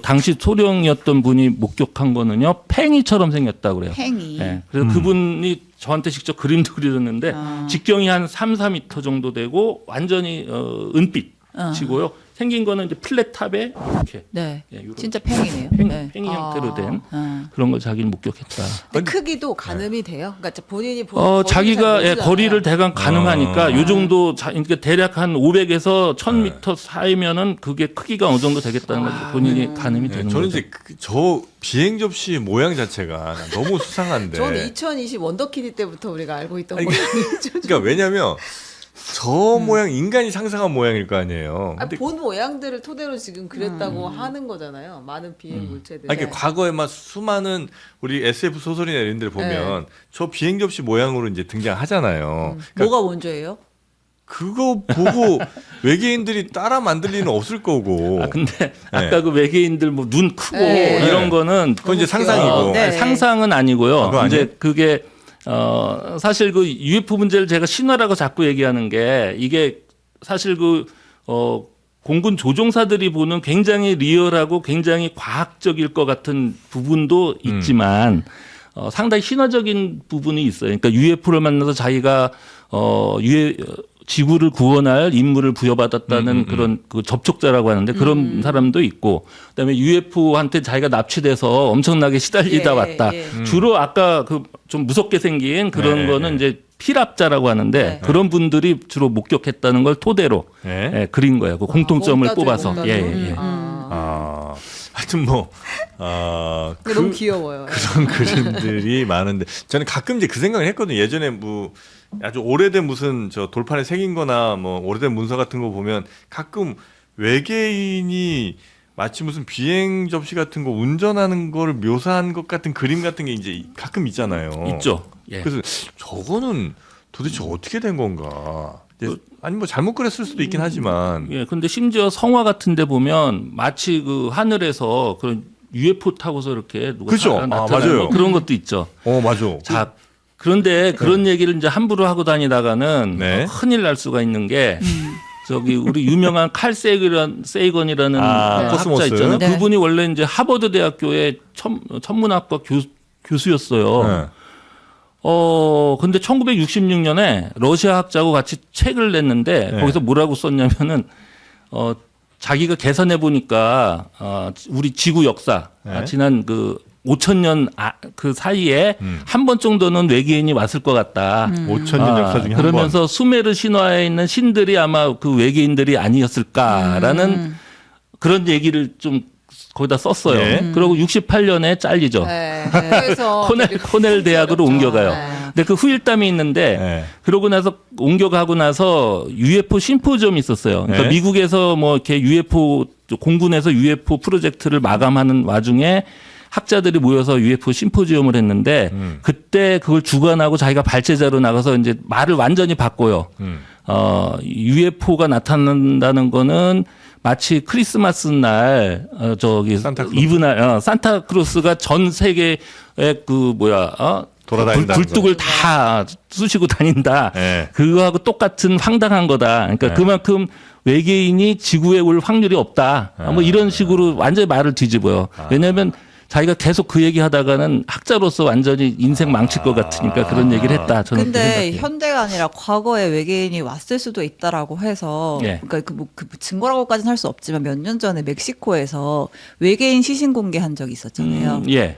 S3: 당시 소령이었던 분이 목격한 거는요 팽이처럼 생겼다고 그래요.
S4: 팽이.
S3: 예, 그래서 그분이 저한테 직접 그림도 그려줬는데 직경이 한 3, 4m 정도 되고 완전히 은빛이고요. 생긴 거는 이제 플랫탑에 이렇게
S4: 네.
S3: 예, 요런
S4: 진짜 팽이네요. 네.
S3: 팽이 형태로 된
S4: 아.
S3: 그런 걸 자기는 목격했다.
S2: 근데 크기도 가늠이 돼요? 그러니까 본인이 보는
S3: 자기가
S2: 거리를 잘
S3: 거리를
S2: 모르잖아요.
S3: 대강 가능하니까 요 정도 그러니까 대략 한 500에서 1000m 사이면은 그게 크기가 어느 정도 되겠다는 걸 본인이 가늠이 되는
S1: 저는
S3: 거죠.
S1: 이제 저 비행 접시 모양 자체가 너무 수상한데.
S2: 저는 2020 원더키디 때부터 우리가 알고 있던
S1: 아니,
S2: 거예요.
S1: 그러니까 왜냐면 저 모양 인간이 상상한 모양일 거 아니에요. 근데
S2: 본 모양들을 토대로 지금 그랬다고 하는 거잖아요. 많은 비행 물체들.
S1: 아니, 그러니까 과거에 막 수많은 우리 SF 소설이나 이런 데를 보면 저 비행 접시 모양으로 이제 등장하잖아요. 그러니까
S4: 뭐가 먼저예요?
S1: 그거 보고 외계인들이 따라 만들 리는 없을 거고.
S3: 근데 아까 그 외계인들 뭐 눈 크고
S2: 네.
S3: 이런 거는
S1: 그건 이제 상상이고.
S2: 네.
S3: 상상은 아니고요.
S1: 그거 아니에요?
S3: 이제 그게 사실 그 UFO 문제를 제가 신화라고 자꾸 얘기하는 게 이게 사실 그 공군 조종사들이 보는 굉장히 리얼하고 굉장히 과학적일 것 같은 부분도 있지만 상당히 신화적인 부분이 있어요. 그러니까 UFO를 만나서 자기가 지구를 구원할 임무를 부여받았다는 그런 그 접촉자라고 하는데 그런 사람도 있고 그다음에 UFO한테 자기가 납치돼서 엄청나게 시달리다
S2: 예,
S3: 왔다.
S2: 예.
S3: 주로 아까 그 좀 무섭게 생긴 그런
S1: 네,
S3: 거는
S1: 네.
S3: 이제 피랍자라고 하는데
S4: 네.
S3: 그런 분들이 주로 목격했다는 걸 토대로
S1: 네.
S3: 예, 그린 거예요. 그 공통점을
S2: 몸따들,
S3: 뽑아서.
S2: 몸따들.
S3: 예, 예, 예.
S1: 하여튼 뭐
S2: 근데 너무 귀여워요.
S1: 그런 그림들이 많은데 저는 가끔 이제 그 생각을 했거든요. 예전에 뭐 아주 오래된 무슨 저 돌판에 새긴거나 뭐 오래된 문서 같은 거 보면 가끔 외계인이 마치 무슨 비행 접시 같은 거 운전하는 거를 묘사한 것 같은 그림 같은 게 이제 가끔 있잖아요.
S3: 있죠. 예.
S1: 그래서 저거는 도대체 어떻게 된 건가? 아니 뭐 잘못 그렸을 수도 있긴 하지만
S3: 예, 근데 심지어 성화 같은 데 보면 마치 그 하늘에서 그런 UFO 타고서 이렇게 누가
S1: 그죠?
S3: 나타나는
S1: 맞아요.
S3: 뭐 그런 것도 있죠.
S1: 맞아.
S3: 자, 그런데 그런 얘기를 이제 함부로 하고 다니다가는
S1: 네.
S3: 큰일 날 수가 있는 게 저기 우리 유명한 칼 세이건이라는 학자
S1: 코스모스.
S3: 있잖아요.
S4: 네.
S3: 그분이 원래 이제 하버드 대학교의 천문학과 교수였어요.
S1: 네.
S3: 근데 1966년에 러시아 학자하고 같이 책을 냈는데
S1: 네.
S3: 거기서 뭐라고 썼냐면은 자기가 계산해 보니까 우리 지구 역사
S1: 네.
S3: 지난 그 5,000년 그 사이에 한 번 정도는 외계인이 왔을 것 같다.
S1: 5,000년 역사 중에 한 번.
S3: 그러면서 수메르 신화에 있는 신들이 아마 그 외계인들이 아니었을까라는 그런 얘기를 좀 거기다 썼어요.
S1: 네.
S3: 그리고 68년에 잘리죠.
S2: 네. 그래서
S3: 코넬 대학으로 옮겨가요.
S2: 네.
S3: 근데 그 후일담이 있는데
S1: 네.
S3: 그러고 나서 옮겨가고 나서 UFO 심포지엄이 있었어요. 그러니까
S1: 네.
S3: 미국에서 뭐 이렇게 UFO 공군에서 UFO 프로젝트를 마감하는 와중에 학자들이 모여서 UFO 심포지엄을 했는데 그때 그걸 주관하고 자기가 발제자로 나가서 이제 말을 완전히 바꿔요. UFO가 나타난다는 거는 마치 크리스마스 날 저기
S1: 산타크로스.
S3: 이브날 산타크로스가 전 세계에 그
S1: 돌아다닌다는
S3: 굴뚝을 다 쑤시고 다닌다.
S1: 네.
S3: 그거하고 똑같은 황당한 거다. 그러니까
S1: 네.
S3: 그만큼 외계인이 지구에 올 확률이 없다. 뭐 이런 식으로 완전히 말을 뒤집어요. 왜냐하면 자기가 계속 그 얘기 하다가는 학자로서 완전히 인생 망칠 것 같으니까 그런 얘기를 했다. 저는 그렇게
S4: 근데
S3: 생각해요.
S4: 현대가 아니라 과거에 외계인이 왔을 수도 있다라고 해서
S3: 예.
S4: 그러니까 그 증거라고까지는 할 수 없지만 몇 년 전에 멕시코에서 외계인 시신 공개한 적이 있었잖아요.
S3: 예.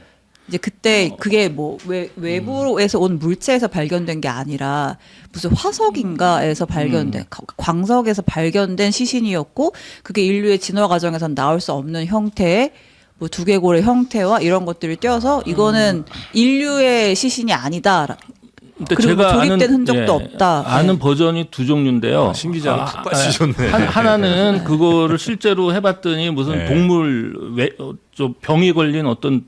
S4: 이제 그때 그게 뭐 외부에서 온 물체에서 발견된 게 아니라 무슨 화석인가에서 발견된 광석에서 발견된 시신이었고 그게 인류의 진화 과정에서 나올 수 없는 형태의 뭐 두개골의 형태와 이런 것들을 띄어서 이거는 인류의 시신이 아니다.
S3: 근데
S4: 그리고 조립된 흔적도 없다.
S3: 아는
S4: 네.
S3: 버전이 두 종류인데요.
S1: 신 기자가 푹 빠지셨네.
S3: 하나는 그거를 실제로 해봤더니 무슨
S1: 네.
S3: 동물 좀 병이 걸린 어떤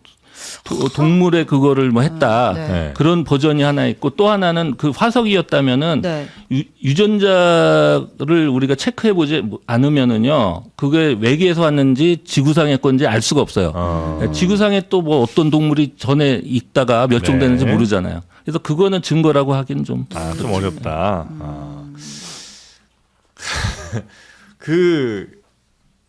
S3: 동물의 그거를 뭐 했다.
S4: 네.
S1: 네.
S3: 그런 버전이 하나 있고 또 하나는 그 화석이었다면은
S4: 네.
S3: 유전자를 우리가 체크해 보지 않으면은요 그게 외계에서 왔는지 지구상의 건지 알 수가 없어요. 지구상에 또 뭐 어떤 동물이 전에 있다가 몇 종
S1: 네.
S3: 되는지 모르잖아요. 그래서 그거는 증거라고 하기는 좀
S1: 좀 어렵다. 그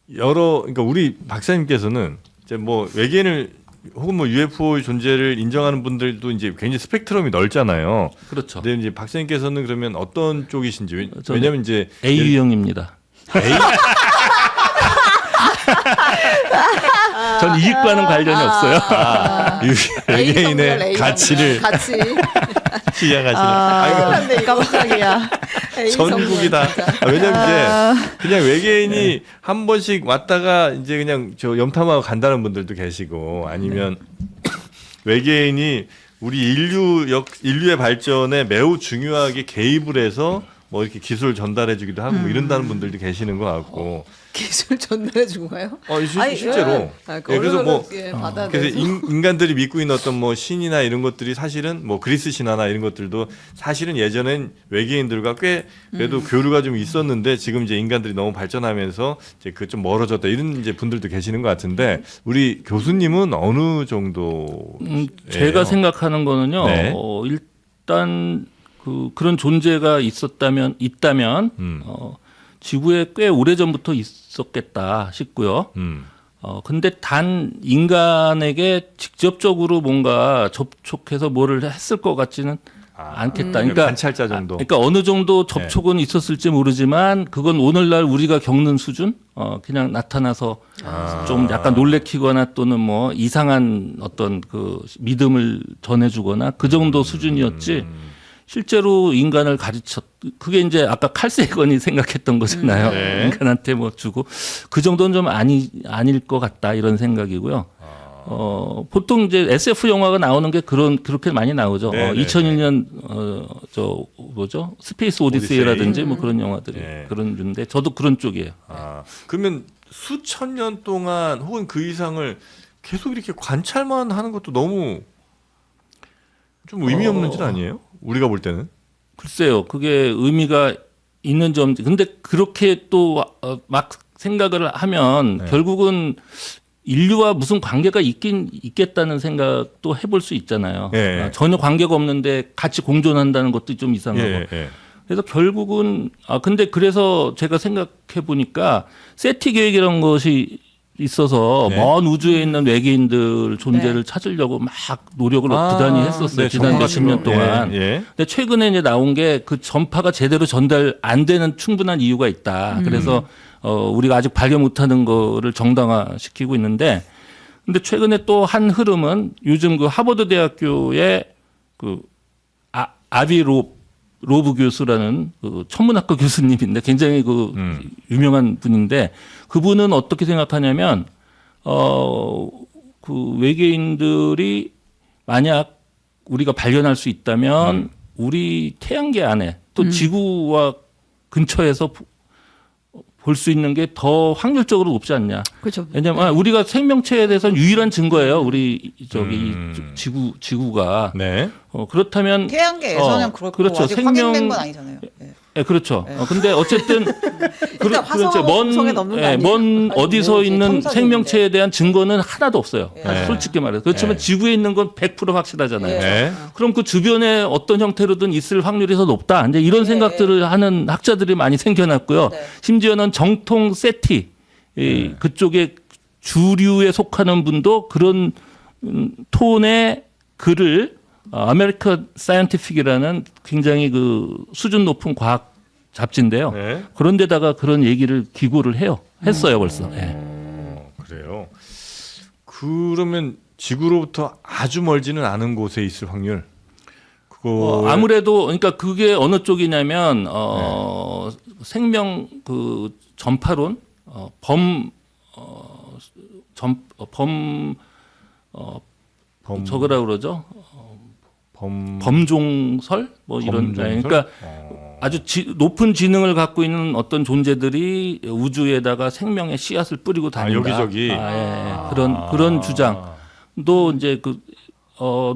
S1: 그러니까 우리 박사님께서는 이제 뭐 외계인을 혹은 뭐 UFO의 존재를 인정하는 분들도 이제 굉장히 스펙트럼이 넓잖아요.
S3: 그렇죠.
S1: 근데 이제 박사님께서는 그러면 어떤 쪽이신지
S3: 저는
S1: 왜냐면 이제
S3: A 유형입니다. 전 이익과는 관련이 없어요.
S1: 외계인의 가치를
S2: 같이
S1: 시작하시는. 아이고,
S4: 깜짝이야.
S1: 전국이다. 왜냐면 이제 그냥 외계인이 한 번씩 왔다가 이제 그냥 저 염탐하고 간다는 분들도 계시고 아니면 외계인이 우리 인류의 발전에 매우 중요하게 개입을 해서 뭐 이렇게 기술 전달해주기도 하고 뭐 이런다는 분들도 계시는 것 같고.
S2: 기술 전달해 준 거예요?
S1: 실제로. 그래서 뭐
S2: 받아야
S1: 그래서
S2: 되죠.
S1: 인간들이 믿고 있는 어떤 뭐 신이나 이런 것들이 사실은 뭐 그리스 신화나 이런 것들도 사실은 예전엔 외계인들과 꽤 그래도 교류가 좀 있었는데 지금 이제 인간들이 너무 발전하면서 이제 그 좀 멀어졌다 이런 이제 분들도 계시는 것 같은데 우리 교수님은 어느 정도?
S3: 제가 생각하는 거는요.
S1: 네.
S3: 일단 그런 존재가 있다면 지구에 꽤 오래 전부터 있었겠다 싶고요. 근데 단 인간에게 직접적으로 뭔가 접촉해서 뭐를 했을 것 같지는 않겠다. 그러니까
S1: 관찰자 정도.
S3: 그러니까 어느 정도 접촉은 있었을지 모르지만 그건 오늘날 우리가 겪는 수준. 그냥 나타나서 좀 약간 놀래키거나 또는 뭐 이상한 어떤 그 믿음을 전해주거나 그 정도 수준이었지. 실제로 인간을 그게 이제 아까 칼세건이 생각했던 거잖아요.
S1: 네.
S3: 인간한테 뭐 주고 그 정도는 좀 아닐 것 같다 이런 생각이고요. 보통 이제 SF 영화가 나오는 게 그렇게 많이 나오죠.
S1: 네, 네,
S3: 2001년 저 뭐죠? 스페이스 오디세이라든지 뭐 그런 영화들이
S1: 네.
S3: 그런 류인데 저도 그런 쪽이에요.
S1: 그러면 수천 년 동안 혹은 그 이상을 계속 이렇게 관찰만 하는 것도 너무 좀 의미 없는 일 아니에요? 우리가 볼 때는.
S3: 글쎄요, 그게 의미가 있는 점. 근데 그렇게 또 막 생각을 하면 결국은 인류와 무슨 관계가 있겠다는 생각도 해볼 수 있잖아요.
S1: 예.
S3: 전혀 관계가 없는데 같이 공존한다는 것도 좀 이상하고.
S1: 예, 예.
S3: 그래서 결국은 근데 그래서 제가 생각해 보니까 세티 계획이라는 것이 있어서
S1: 네.
S3: 먼 우주에 있는 외계인들 존재를
S4: 네.
S3: 찾으려고 막 노력을 부단히 했었어요.
S1: 네,
S3: 지난 몇십 년 동안.
S1: 예, 예.
S3: 근데 최근에 이제 나온 게 그 전파가 제대로 전달 안 되는 충분한 이유가 있다. 그래서 우리가 아직 발견 못하는 거를 정당화시키고 있는데, 근데 최근에 또 한 흐름은 요즘 그 하버드 대학교의 그 아비 로브 교수라는 그 천문학과 교수님인데 굉장히 그 유명한 분인데, 그분은 어떻게 생각하냐면 그 외계인들이 만약 우리가 발견할 수 있다면 우리 태양계 안에 또 지구와 근처에서 볼 수 있는 게 더 확률적으로 높지 않냐.
S4: 그렇죠.
S3: 왜냐면 우리가 생명체에 대해서는 유일한 증거예요. 우리 저기 지구가.
S1: 네.
S3: 그렇다면
S4: 태양계에서는 그렇고
S3: 그렇죠.
S4: 아직 확인된 건 아니잖아요. 네.
S3: 네, 그렇죠. 근데 어쨌든
S2: 일단 화성에 넘는 거 아니에요?
S3: 먼
S2: 아니,
S3: 어디서
S2: 뭐
S3: 있는
S2: 탐사정인데.
S3: 생명체에 대한 증거는 하나도 없어요.
S1: 네.
S3: 솔직히 말해서. 그렇지만
S1: 네.
S3: 지구에 있는 건 100% 확실하잖아요.
S1: 네.
S3: 그럼 그 주변에 어떤 형태로든 있을 확률이 더 높다. 이제 이런 생각들을 하는 학자들이 많이 생겨났고요.
S2: 네.
S3: 심지어는 정통 세티 그쪽에 주류에 속하는 분도 그런 톤의 글을 아메리칸 사이언티픽이라는 굉장히 그 수준 높은 과학 잡지인데요.
S1: 네.
S3: 그런데다가 그런 얘기를 기고를 했어요 벌써. 예.
S1: 그래요. 그러면 지구로부터 아주 멀지는 않은 곳에 있을 확률. 그거
S3: 아무래도 그러니까 그게 어느 쪽이냐면 생명 그 전파론 저거라 그러죠. 범종설 뭐 이런.
S1: 범종설?
S3: 그러니까 아주 높은 지능을 갖고 있는 어떤 존재들이 우주에다가 생명의 씨앗을 뿌리고 다닌다.
S1: 여기저기.
S3: 그런 주장도 이제 그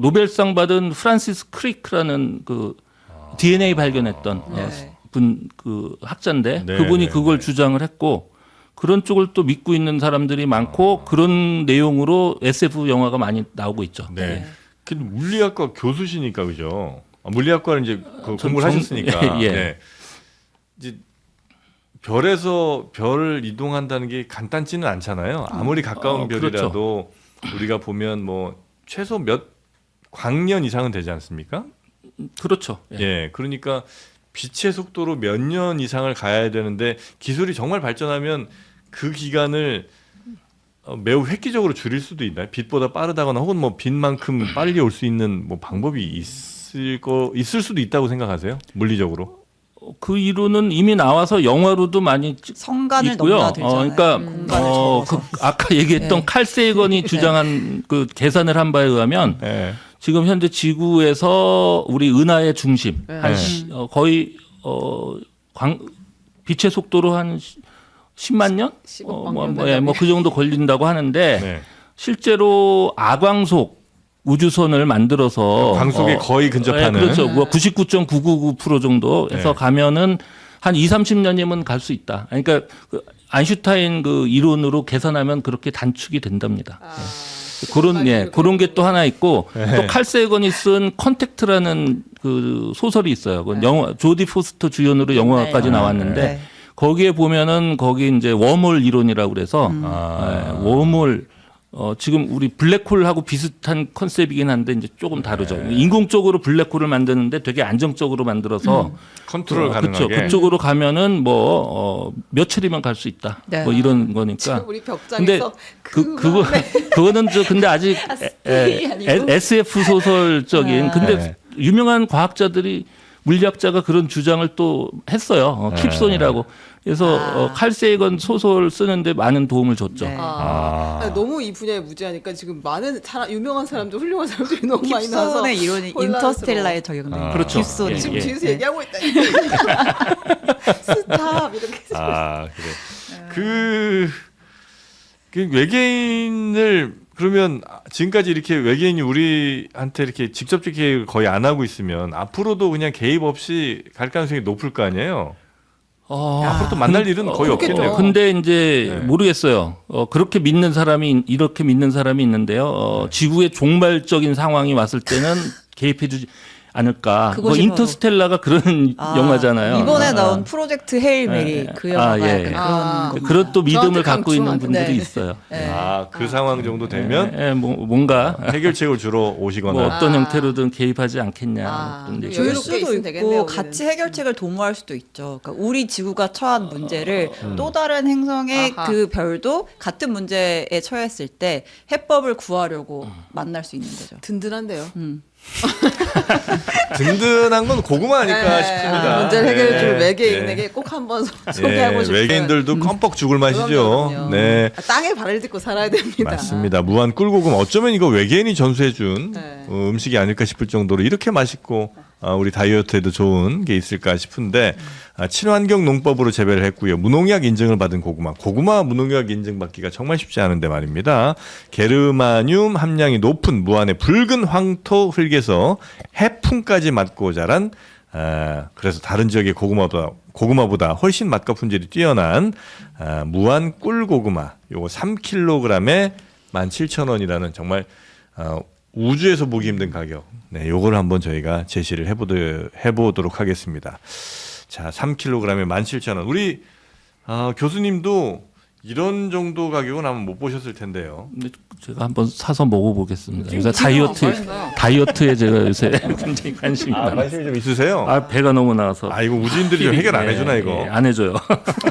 S3: 노벨상 받은 프란시스 크리크라는 그 DNA 발견했던 분 그 학자인데
S1: 네,
S3: 그분이
S1: 네,
S3: 그걸
S1: 네.
S3: 주장을 했고, 그런 쪽을 또 믿고 있는 사람들이 많고 그런 내용으로 SF 영화가 많이 나오고 있죠.
S1: 네. 근데 물리학과 교수시니까 그죠? 물리학과를 이제 그 공부를
S3: 정-
S1: 하셨으니까.
S3: 예.
S1: 네. 이제 별에서 별을 이동한다는 게 간단치는 않잖아요. 아무리 가까운 별이라도 우리가 보면 뭐 최소 몇 광년 이상은 되지 않습니까?
S3: 그렇죠.
S1: 예. 그러니까 빛의 속도로 몇 년 이상을 가야 되는데 기술이 정말 발전하면 그 기간을 매우 획기적으로 줄일 수도 있나요? 빛보다 빠르다거나 혹은 뭐 빛만큼 빨리 올 수 있는 뭐 방법이 있을 수도 있다고 생각하세요? 물리적으로?
S3: 그 이론은 이미 나와서 영화로도 많이
S4: 성간을
S3: 있고요.
S4: 넘나들잖아요.
S3: 그러니까
S4: 공간을 접어서.
S3: 아까 얘기했던
S4: 네.
S3: 칼 세이건이 주장한 그 계산을 한 바에 의하면
S1: 예.
S3: 지금 현재 지구에서 우리 은하의 중심
S2: 네.
S3: 한 거의 빛의 속도로 한 10만 년?
S2: 10억 년
S3: 뭐 그 정도 걸린다고 하는데
S1: 네.
S3: 실제로 아광속 우주선을 만들어서
S1: 광속에 거의 근접하는.
S3: 그렇죠. 99.999% 정도에서
S1: 네.
S3: 가면은 한 2, 30년이면 갈 수 있다. 그러니까 그 아인슈타인 그 이론으로 계산하면 그렇게 단축이 된답니다. 그런 게 또 하나 있고, 또 칼 세건이 쓴 컨택트라는 그 소설이 있어요. 그 영화 조디 포스터 주연으로 영화까지 나왔는데
S4: 네.
S3: 거기에 보면은 거기 이제 웜홀 이론이라고 그래서 웜홀 지금 우리 블랙홀하고 비슷한 컨셉이긴 한데 이제 조금 다르죠. 인공적으로 블랙홀을 만드는데 되게 안정적으로 만들어서
S1: 컨트롤 가능하게.
S3: 그렇죠. 그쪽으로 가면은 뭐 며칠이면 갈 수 있다.
S4: 네.
S3: 뭐 이런 거니까.
S2: 지금 우리 벽장에서
S3: 그거는 근데 아직
S4: 스피이 아니고?
S3: SF 소설적인. 근데
S1: 네.
S3: 유명한 과학자들이 물리학자가 그런 주장을 또 했어요. 킵손이라고. 그래서 칼 세이건 소설 쓰는데 많은 도움을 줬죠.
S4: 네.
S2: 너무 이 분야에 무지하니까 지금 많은 유명한 사람들, 훌륭한 사람들이 너무 많이 나와서
S4: 깁손의 이론이
S2: 혼란스러워.
S4: 인터스텔라에 적용된
S3: 그렇죠.
S4: 깁손이.
S2: 지금
S3: 예.
S2: 뒤에서 얘기하고 있다. 스탑 이렇게.
S1: 그래. 그 외계인을 그러면 지금까지 이렇게 외계인이 우리한테 이렇게 직접적 개입을 거의 안 하고 있으면 앞으로도 그냥 개입 없이 갈 가능성이 높을 거 아니에요? 앞으로 또 만날 일은 거의
S2: 그렇겠죠.
S1: 없겠네요.
S3: 근데 이제
S1: 네.
S3: 모르겠어요. 그렇게 믿는 사람이 이렇게 믿는 사람이 있는데요. 지구의 종말적인 상황이 왔을 때는 개입해주지. 않을까. 뭐
S4: 그것이
S3: 인터스텔라가 그런 영화잖아요.
S4: 이번에
S3: 아,
S4: 나온 프로젝트 헤일 메리 그 영화가
S3: 예.
S4: 약간 그런
S3: 그런 또 믿음을
S2: 저한테
S3: 갖고 있는
S2: 강추한-
S3: 분들이
S4: 네.
S3: 있어요.
S4: 네.
S1: 그 상황 정도 되면
S3: 뭔가
S1: 해결책을 주러 오시거나
S3: 뭐 어떤 형태로든 개입하지 않겠냐. 그런 얘기.
S4: 줄
S2: 여유롭게
S4: 수도
S2: 있으면
S4: 있고
S2: 되겠네요,
S4: 같이
S2: 우리는.
S4: 해결책을 도모할 수도 있죠. 그러니까 우리 지구가 처한 문제를 또 다른 행성의
S2: 아하.
S4: 그 별도 같은 문제에 처했을 때 해법을 구하려고 만날 수 있는 거죠.
S2: 든든한데요.
S1: 든든한 건 고구마 아닐까 싶습니다.
S2: 문제를 해결해 줄
S1: 네.
S2: 외계인에게 꼭 한번 소개하고 싶은
S1: 외계인들도 껌뻑 죽을 맛이죠.
S2: 그럼요.
S1: 네.
S2: 땅에 발을 딛고 살아야 됩니다.
S1: 맞습니다. 무한 꿀고구마 어쩌면 이거 외계인이 전수해준
S2: 네.
S1: 음식이 아닐까 싶을 정도로 이렇게 맛있고 우리 다이어트에도 좋은 게 있을까 싶은데 친환경 농법으로 재배를 했고요. 무농약 인증을 받은 고구마 무농약 인증받기가 정말 쉽지 않은데 말입니다. 게르마늄 함량이 높은 무안의 붉은 황토 흙에서 해풍까지 맞고 자란 그래서 다른 지역의 고구마보다 훨씬 맛과 품질이 뛰어난 무안 꿀고구마 요거 3kg에 17,000원이라는 정말 우주에서 보기 힘든 가격. 네, 요거를 한번 저희가 제시를 해보도록 하겠습니다. 자, 3kg에 17,000원. 우리 교수님도 이런 정도 가격은 아마 못 보셨을 텐데요.
S3: 근데 제가 한번 사서 먹어보겠습니다.
S2: 지금
S3: 제가
S2: 맛있어요.
S3: 다이어트에 제가 요새 굉장히 관심이 많아요.
S1: 관심이 좀 있으세요?
S3: 배가 너무 나와서.
S1: 이거 우주인들이 좀 해결 안 해주나 이거?
S3: 예, 안 해줘요.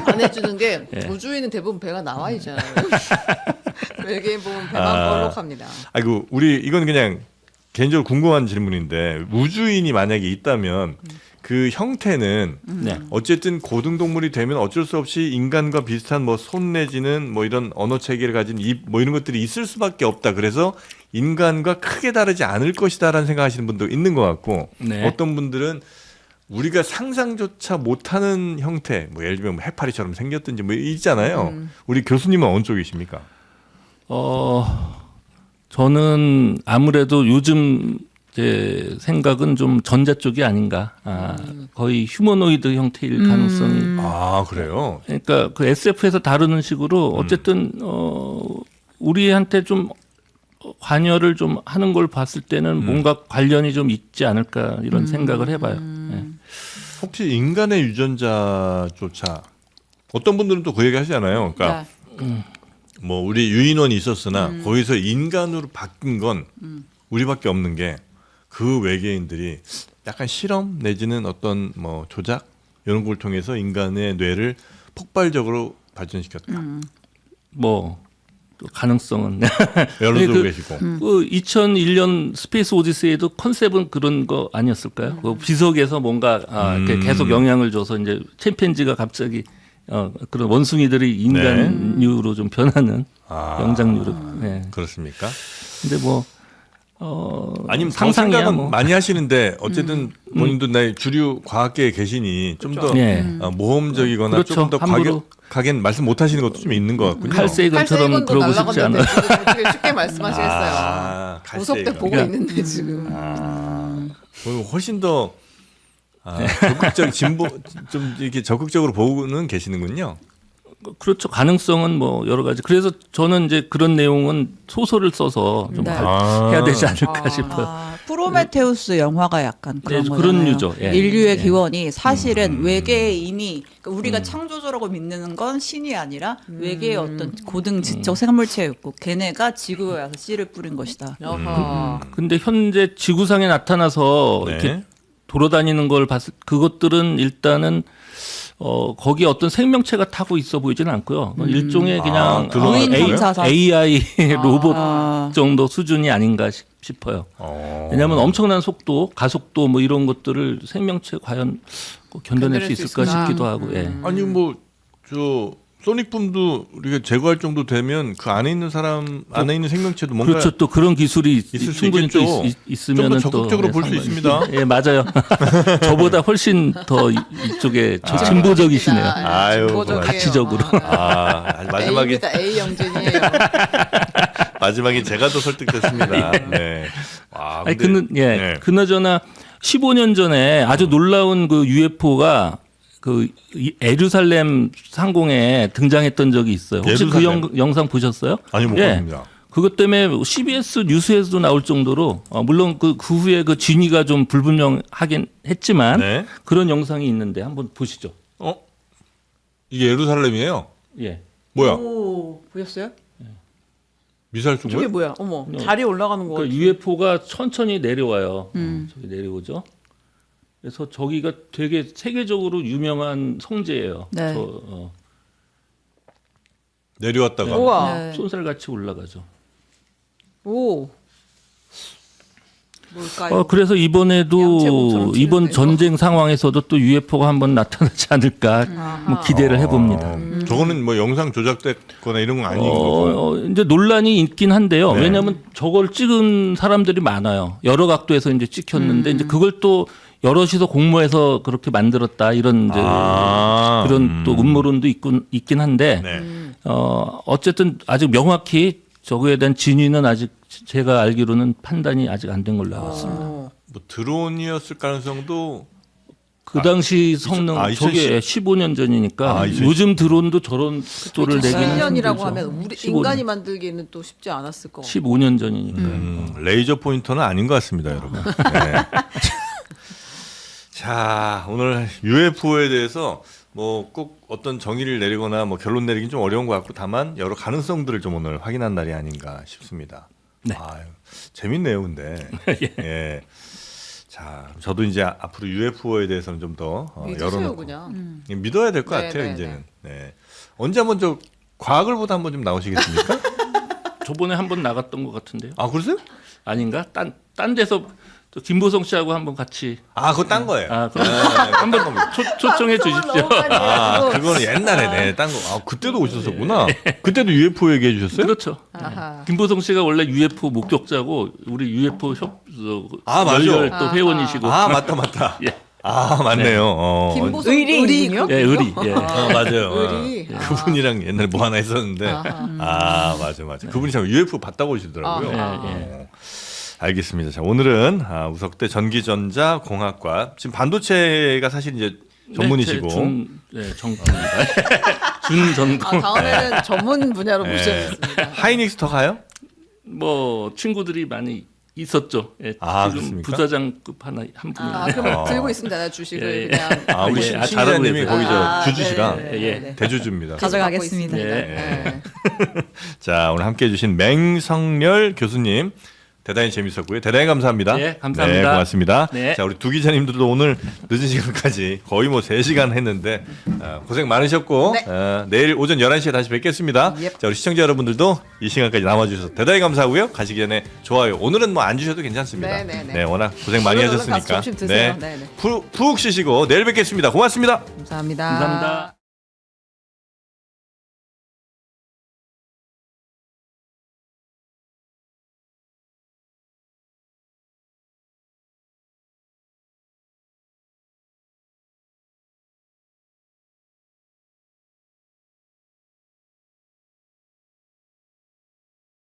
S2: 안 해주는 게
S3: 예.
S2: 우주인은 대부분 배가 나와 있잖아요. 외계인 보면 배만 볼록합니다.
S1: 아이고 우리 이건 그냥 개인적으로 궁금한 질문인데 우주인이 만약에 있다면 그 형태는
S3: 네.
S1: 어쨌든 고등동물이 되면 어쩔 수 없이 인간과 비슷한 뭐 손 내지는 뭐 이런 언어 체계를 가진 입 뭐 이런 것들이 있을 수밖에 없다. 그래서 인간과 크게 다르지 않을 것이다라는 생각하시는 분도 있는 것 같고
S3: 네.
S1: 어떤 분들은 우리가 상상조차 못하는 형태, 뭐 예를 들면 뭐 해파리처럼 생겼든지 뭐 있잖아요. 우리 교수님은 어느 쪽이십니까?
S3: 저는 아무래도 요즘 제 생각은 좀 전자 쪽이 아닌가. 거의 휴머노이드 형태일 가능성이.
S1: 그래요?
S3: 그러니까 그 SF에서 다루는 식으로 어쨌든 우리한테 좀 관여를 좀 하는 걸 봤을 때는 뭔가 관련이 좀 있지 않을까 이런 생각을 해봐요. 예.
S1: 혹시 인간의 유전자조차 어떤 분들은 또 그 얘기 하시잖아요. 그러니까 뭐 우리 유인원이 있었으나 거기서 인간으로 바뀐 건 우리밖에 없는 게 그 외계인들이 약간 실험 내지는 어떤 뭐 조작 이런 걸 통해서 인간의 뇌를 폭발적으로 발전시켰다.
S3: 뭐 가능성은
S1: 여론도
S3: 그-
S1: 계시고.
S3: 그 2001년 스페이스 오디세이도 컨셉은 그런 거 아니었을까요? 그 비석에서 뭔가 이렇게 계속 영향을 줘서 이제 챔피언지가 갑자기 그런 원숭이들이 인간류로 좀 변하는 영장류로. 네.
S1: 그렇습니까?
S3: 근데 뭐
S1: 아니면 더
S3: 상상이야
S1: 생각은
S3: 뭐.
S1: 많이 하시는데 어쨌든 본인도 나 주류 과학계에 계시니 좀 더
S3: 예.
S1: 모험적이거나
S3: 그렇죠.
S1: 조금 더
S3: 함부로.
S1: 과격하게 말씀 못 하시는 것도 좀 있는 것 같군요.
S3: 칼세이건처럼
S2: 칼세이건도
S3: 그러고 싶지
S2: 날라갔는데
S3: 않아요.
S2: 어떻게 쉽게 말씀하시겠어요.
S1: 칼세이건.
S2: 우석대 보고
S3: 그러니까-
S2: 있는데 지금.
S1: 훨씬 더 적극적 진보 좀 이렇게 적극적으로 보고는 계시는군요.
S3: 그렇죠. 가능성은 뭐 여러 가지. 그래서 저는 이제 그런 내용은 소설을 써서 좀
S4: 네.
S3: 해야 되지 않을까 싶어요.
S4: 프로메테우스 영화가 약간 그런
S3: 네,
S4: 거잖아요.
S3: 그런 류죠. 예.
S4: 인류의
S3: 예.
S4: 기원이 사실은 외계인이 그러니까 우리가 창조주라고 믿는 건 신이 아니라 외계의 어떤 고등 지적 생물체였고 걔네가 지구에 와서 씨를 뿌린 것이다.
S2: 어허.
S3: 근데 현재 지구상에 나타나서
S1: 네.
S3: 이렇게 돌아다니는 걸 봤을 그것들은 일단은 거기에 어떤 생명체가 타고 있어 보이지는 않고요. 일종의 그냥
S1: 드론
S4: 무인
S1: 같은
S4: 탐사선.
S3: AI 로봇
S4: 아.
S3: 정도 수준이 아닌가 싶어요. 왜냐하면 엄청난 속도, 가속도 뭐 이런 것들을 생명체 과연 견뎌낼 수 있을까
S2: 있구나.
S3: 싶기도 하고. 예.
S1: 아니 뭐 저 소닉붐도 우리가 제거할 정도 되면 그 안에 있는 사람 안에 있는 생명체도 뭔가
S3: 그렇죠. 또 그런 기술이
S1: 있을 수
S3: 충분히 또
S1: 있겠죠.
S3: 있으면
S1: 좀더 적극적으로 볼 수 있습니다.
S3: 예, 맞아요. 저보다 훨씬 더 이쪽에 진보적이시네요.
S1: 아유,
S2: 진보적이에요.
S3: 가치적으로.
S1: 마지막에
S2: A입니다. A 영진이에요.
S1: 마지막에 제가 더 설득됐습니다. 네.
S3: 아니,
S1: 근데- 네.
S3: 그나저나 15년 전에 아주 놀라운 그 UFO가 그 에루살렘 상공에 등장했던 적이 있어요. 혹시 그
S1: 예루살렘?
S3: 영상 보셨어요?
S1: 아니 못
S3: 예.
S1: 봤습니다.
S3: 그것 때문에 CBS 뉴스에서도 나올 정도로 물론 그 후에 그 진위가 좀 불분명하긴 했지만
S1: 네.
S3: 그런 영상이 있는데 한번 보시죠.
S5: 이게 예루살렘이에요.
S3: 예.
S5: 뭐야?
S2: 오, 보셨어요?
S5: 미사일 쏜
S2: 저게
S5: 거야?
S2: 뭐야? 어머, 다리 올라가는 거.
S3: 그러니까 UFO가 천천히 내려와요. 저기 내려오죠. 그래서 저기가 되게 세계적으로 유명한 성지예요.
S4: 네.
S5: 내려왔다가
S2: 우와.
S4: 네.
S3: 쏜살같이 올라가죠.
S2: 오. 뭘까요?
S3: 그래서 이번에도
S2: 양채공처럼
S3: 이번
S2: 치는데,
S3: 전쟁 상황에서도 또 UFO가 한번 나타나지 않을까 뭐 기대를 해봅니다.
S5: 저거는 뭐 영상 조작됐거나 이런 건 아닌 거고요.
S3: 이제 논란이 있긴 한데요.
S1: 네.
S3: 왜냐하면 저걸 찍은 사람들이 많아요. 여러 각도에서 이제 찍혔는데 이제 그걸 또 여럿이서 공모해서 그렇게 만들었다 이런 이제 그런 또 음모론도 있긴 한데
S1: 네.
S3: 어쨌든 아직 명확히 저거에 대한 진위는 아직 제가 알기로는 판단이 아직 안 된 걸로 알고 있습니다.
S2: 어.
S5: 뭐 드론이었을 가능성도
S3: 그 당시 성능 저게 15년 전이니까
S1: 2010.
S3: 요즘 드론도 저런 속도를 내기는
S2: 10년이라고
S3: 힘들죠.
S2: 하면 우리
S3: 15년.
S2: 인간이 만들기는 또 쉽지 않았을 거.
S3: 15년 전이니까요.
S1: 레이저 포인터는 아닌 것 같습니다, 여러분. 네. 자, 오늘 UFO에 대해서 뭐 꼭 어떤 정의를 내리거나 뭐 결론 내리긴 좀 어려운 것 같고 다만 여러 가능성들을 좀 오늘 확인한 날이 아닌가 싶습니다.
S3: 네.
S1: 아유, 재밌네요, 근데. 예. 자, 저도 이제 앞으로 UFO에 대해서는 좀 더
S2: 믿으세요
S1: 열어놓고
S2: 그냥.
S1: 믿어야 될 것
S2: 네,
S1: 같아요,
S2: 네,
S1: 이제는. 네. 언제 한번 저 과학을 보다 한번 좀 나오시겠습니까?
S3: 저번에 한번 나갔던 것 같은데요.
S1: 아, 그러세요?
S3: 아닌가? 딴 데서 또 김보성 씨하고 한번 같이
S1: 그거 딴 거예요.
S3: 그럼 한번 초청해 주십시오.
S1: 그거는 옛날에 네, 딴 거. 그때도 오셨었구나. 그때도 UFO 얘기해 주셨어요?
S3: 그렇죠.
S2: 아하.
S3: 김보성 씨가 원래 UFO 목격자고 우리 UFO 협
S1: 맞아.
S3: 열렬 또 회원이시고.
S1: 맞다.
S3: 예.
S1: 맞네요.
S2: 김보성
S4: 의리군요?
S3: 예, 의리. 예.
S1: 맞아요.
S2: 의리.
S1: 그분이랑 옛날에 뭐 하나 했었는데. 맞아. 그분이 참 UFO 봤다고 오시더라고요.
S3: 예.
S1: 알겠습니다. 자, 오늘은 우석대 전기전자 공학과 지금 반도체가 사실 이제 전문이시고
S3: 전공입니다. 준 전공.
S2: 다음에는 전문 분야로 모셔야겠습니다.
S1: 하이닉스 더 가요?
S3: 뭐 친구들이 많이 있었죠. 예, 지금
S1: 그렇습니까?
S3: 부사장급 한 분이.
S2: 그럼 들고 있습니다. 주식을
S3: 예.
S2: 그냥.
S1: 우리
S3: 예,
S1: 신기자님이
S3: 잘하고
S1: 거기서 주주시라
S2: 네,
S3: 예.
S1: 대주주입니다.
S4: 가져가겠습니다.
S2: 네.
S1: 자, 오늘 함께 해주신 맹성렬 교수님 대단히 재밌었고요. 대단히 감사합니다.
S3: 네, 감사합니다.
S1: 네, 고맙습니다.
S3: 네.
S1: 자, 우리 두 기자님들도 오늘 늦은 시간까지 거의 뭐 3시간 했는데 고생 많으셨고
S2: 네.
S1: 내일 오전 11시에 다시 뵙겠습니다.
S2: Yep.
S1: 자, 우리 시청자 여러분들도 이 시간까지 남아주셔서 대단히 감사하고요. 가시기 전에 좋아요. 오늘은 뭐 안 주셔도 괜찮습니다.
S2: 네.
S1: 워낙 고생 많이
S2: 오늘은
S1: 하셨으니까.
S2: 가서 점심 드세요. 네.
S1: 푹 쉬시고 내일 뵙겠습니다. 고맙습니다.
S2: 감사합니다.
S3: 감사합니다.